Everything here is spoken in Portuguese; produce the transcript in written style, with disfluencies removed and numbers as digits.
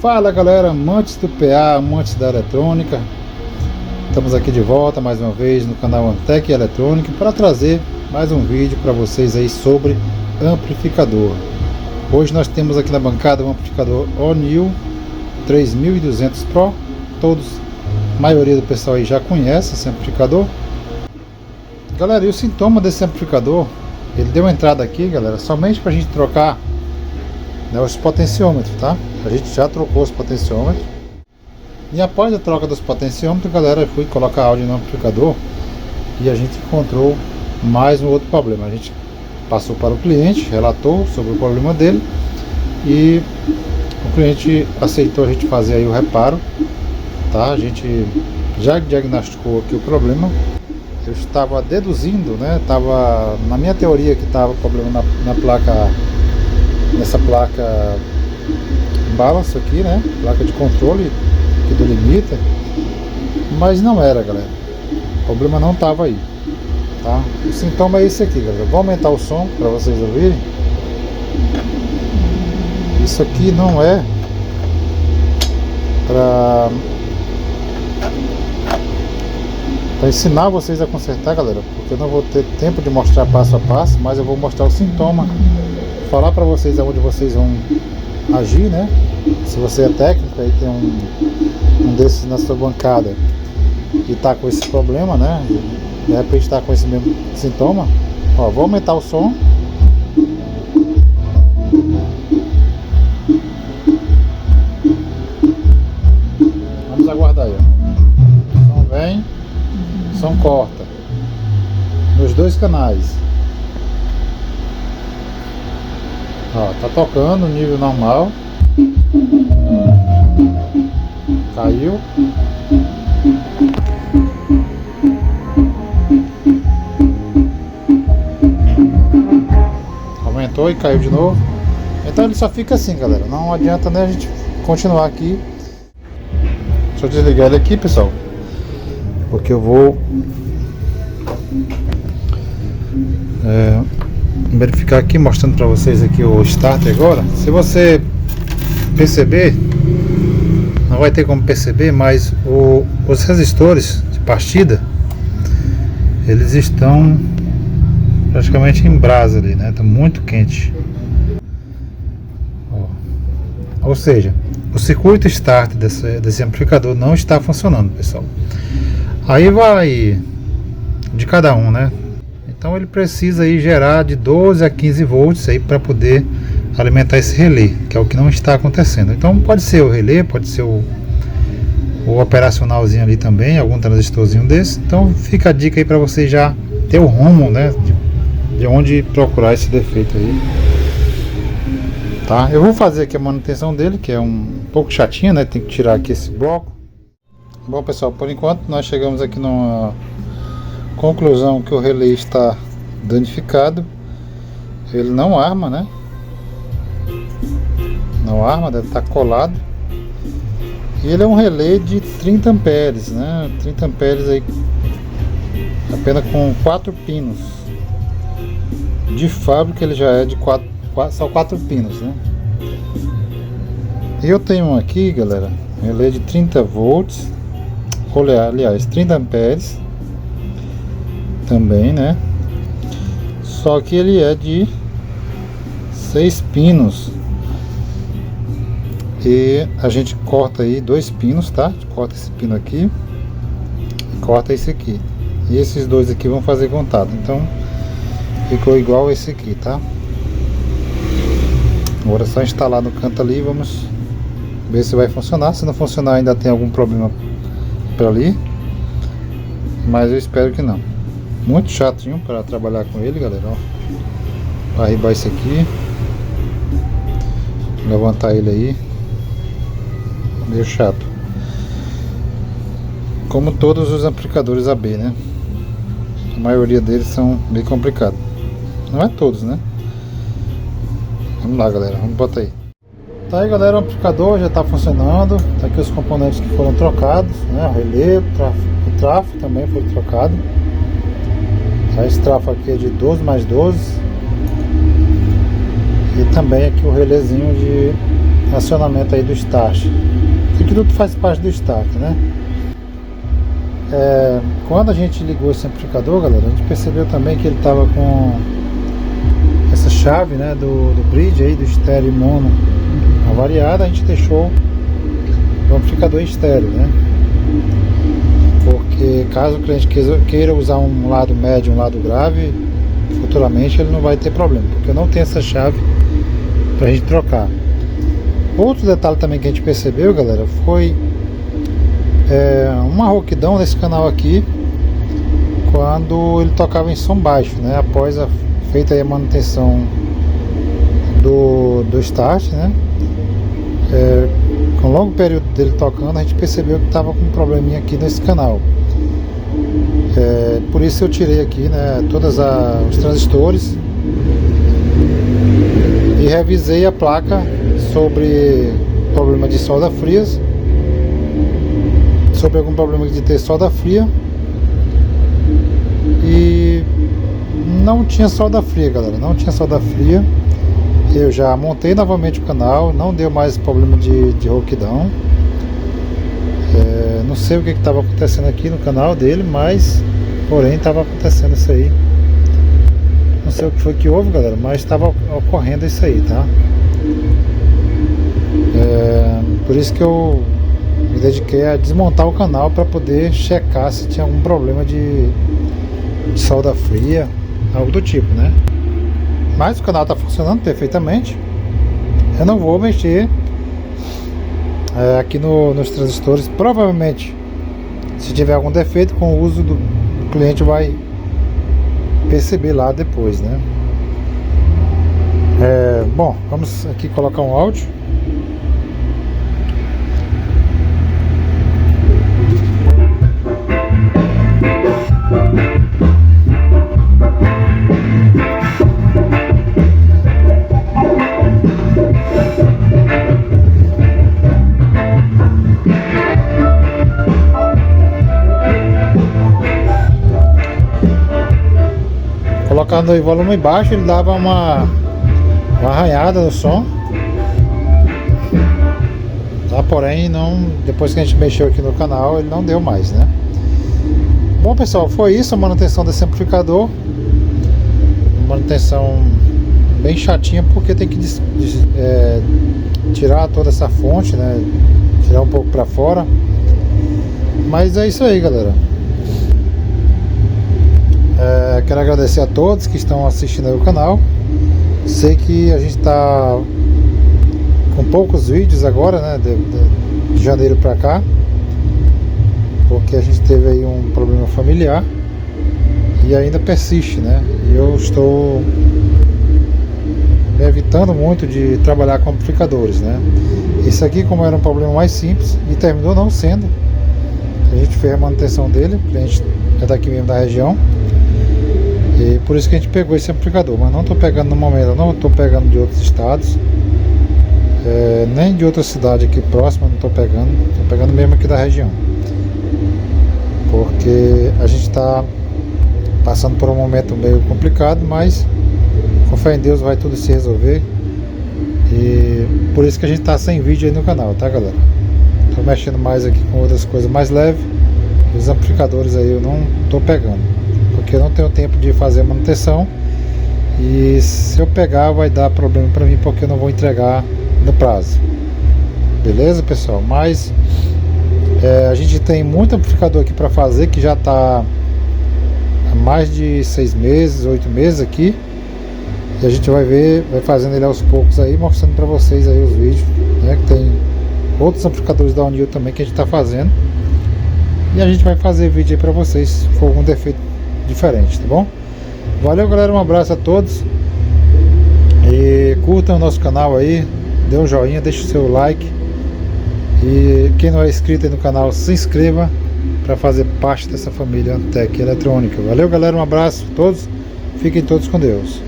Fala galera, amantes do PA, amantes da eletrônica. Estamos aqui de volta mais uma vez no canal Antec Eletrônica para trazer mais um vídeo para vocês aí sobre amplificador. Hoje nós temos aqui na bancada um amplificador O'Neill 3200 Pro. A maioria do pessoal aí já conhece esse amplificador. Galera, e o sintoma desse amplificador, ele deu entrada aqui, galera, somente para a gente trocar, né, os potenciômetros, tá? A gente já trocou os potenciômetros. E após a troca dos potenciômetros, galera, eu fui colocar áudio no amplificador e a gente encontrou mais um outro problema. A gente passou para o cliente, relatou sobre o problema dele e o cliente aceitou a gente fazer aí o reparo, tá? A gente já diagnosticou aqui o problema. Eu estava deduzindo, né? Tava na minha teoria que estava problema na placa, nessa placa balance aqui, né? Placa de controle aqui do limiter, mas não era, galera. O problema não estava aí, tá? O sintoma é esse aqui, galera. Vou aumentar o som para vocês ouvirem. Isso aqui não é para ensinar vocês a consertar, galera, porque eu não vou ter tempo de mostrar passo a passo, mas eu vou mostrar o sintoma, falar para vocês aonde vocês vão agir, né? Se você é técnico aí tem um desses na sua bancada e tá com esse problema, né? De repente tá com esse mesmo sintoma, ó, vou aumentar o som. Vamos aguardar aí, ó. O som vem, o som corta nos dois canais. Ó, tá tocando no nível normal. Caiu. Aumentou e caiu de novo. Então ele só fica assim, galera. Não adianta, né, a gente continuar aqui. Deixa eu desligar ele aqui, pessoal, porque eu vou verificar aqui, mostrando para vocês aqui o start agora. Se você perceber, não vai ter como perceber, mas os resistores de partida, eles estão praticamente em brasa ali, né? Tá muito quente. Ou seja, o circuito start desse amplificador não está funcionando, pessoal. Aí vai de cada um, né? Então ele precisa aí gerar de 12 a 15 volts aí para poder alimentar esse relé, que é o que não está acontecendo. Então pode ser o relé, pode ser o operacionalzinho ali também, algum transistorzinho desse. Então fica a dica aí para você já ter o rumo, né, de onde procurar esse defeito aí, tá? Eu vou fazer aqui a manutenção dele, que é um pouco chatinha, né? Tem que tirar aqui esse bloco. Bom, pessoal, por enquanto nós chegamos aqui numa conclusão que o relé está danificado. Ele não arma, né? Não arma, deve estar colado. E ele é um relé de 30 amperes, né? 30 amperes aí, apenas com 4 pinos. De fábrica ele já é de só 4 pinos, né? Eu tenho um aqui, galera, relé de 30 volts, aliás, 30 amperes também, né? Só que ele é de 6 pinos. E a gente corta aí 2 pinos, tá? Corta esse pino aqui e corta esse aqui. E esses dois aqui vão fazer contato. Então ficou igual esse aqui, tá? Agora é só instalar no canto ali. Vamos ver se vai funcionar. Se não funcionar, ainda tem algum problema para ali, mas eu espero que não. Muito chatinho para trabalhar com ele, galera, ó. Vou arribar esse aqui, levantar ele aí, meio chato, como todos os amplificadores AB, né? A maioria deles são bem complicados. Não é todos, né? Vamos lá, galera, vamos botar aí. Tá aí, galera, o amplificador já está funcionando. Tá aqui os componentes que foram trocados, né? O relé, o trafo também foi trocado. Esse trafo aqui é de 12 mais 12. E também aqui o relézinho de acionamento aí do start. Isso aqui tudo faz parte do start, né? Quando a gente ligou esse amplificador, galera, a gente percebeu também que ele estava com essa chave, né, do bridge aí, do estéreo e mono avariada. A gente deixou o amplificador em estéreo, né? Porque caso o cliente queira usar um lado médio e um lado grave, futuramente ele não vai ter problema, porque não tem essa chave pra gente trocar. Outro detalhe também que a gente percebeu, galera, foi uma rouquidão nesse canal aqui quando ele tocava em som baixo, né? Após a feita aí a manutenção do start, né? Com um longo período dele tocando, a gente percebeu que estava com um probleminha aqui nesse canal. Por isso eu tirei aqui, né, todos os transistores e revisei a placa sobre problema de solda frias, sobre algum problema de ter solda fria, e não tinha solda fria, galera, não tinha solda fria. Eu já montei novamente o canal, não deu mais problema de rouquidão. Não sei o que estava acontecendo aqui no canal dele, mas porém estava acontecendo isso aí. Não sei o que foi que houve, galera, mas estava ocorrendo isso aí, tá? Por isso que eu me dediquei a desmontar o canal para poder checar se tinha algum problema de solda fria, algo do tipo, né? Mas o canal está funcionando perfeitamente. Eu não vou mexer aqui nos transistores. Provavelmente, se tiver algum defeito com o uso o cliente vai perceber lá depois, né? Bom, vamos aqui colocar um áudio. Colocando o volume baixo, ele dava uma arranhada no som, tá? Porém, depois que a gente mexeu aqui no canal, ele não deu mais, né? Bom, pessoal, foi isso a manutenção desse amplificador. Manutenção bem chatinha, porque tem que tirar toda essa fonte, né? Tirar um pouco para fora. Mas é isso aí, galera. Quero agradecer a todos que estão assistindo aí o canal. Sei que a gente está com poucos vídeos agora, né, de janeiro para cá, porque a gente teve aí um problema familiar e ainda persiste, né? E eu estou me evitando muito de trabalhar com amplificadores, né? Esse aqui, como era um problema mais simples e terminou não sendo, a gente fez a manutenção dele. A gente é daqui mesmo da região. E por isso que a gente pegou esse amplificador, mas não estou pegando no momento, não estou pegando de outros estados, nem de outra cidade aqui próxima, não estou pegando mesmo aqui da região, porque a gente está passando por um momento meio complicado, mas com fé em Deus vai tudo se resolver. E por isso que a gente está sem vídeo aí no canal, tá, galera? Estou mexendo mais aqui com outras coisas mais leves. Os amplificadores aí eu não estou pegando, porque eu não tenho tempo de fazer a manutenção, e se eu pegar vai dar problema para mim, porque eu não vou entregar no prazo. Beleza, pessoal? Mas a gente tem muito amplificador aqui para fazer, que já está há mais de 6 meses, 8 meses aqui, e a gente vai fazendo ele aos poucos aí, mostrando para vocês aí os vídeos, né? Que tem outros amplificadores da Unil também que a gente está fazendo, e a gente vai fazer vídeo aí para vocês se for algum defeito diferente, tá bom? Valeu, galera, um abraço a todos, e curtam o nosso canal aí, dê um joinha, deixe o seu like, e quem não é inscrito aí no canal, se inscreva para fazer parte dessa família Antec Eletrônica. Valeu, galera, um abraço a todos, fiquem todos com Deus.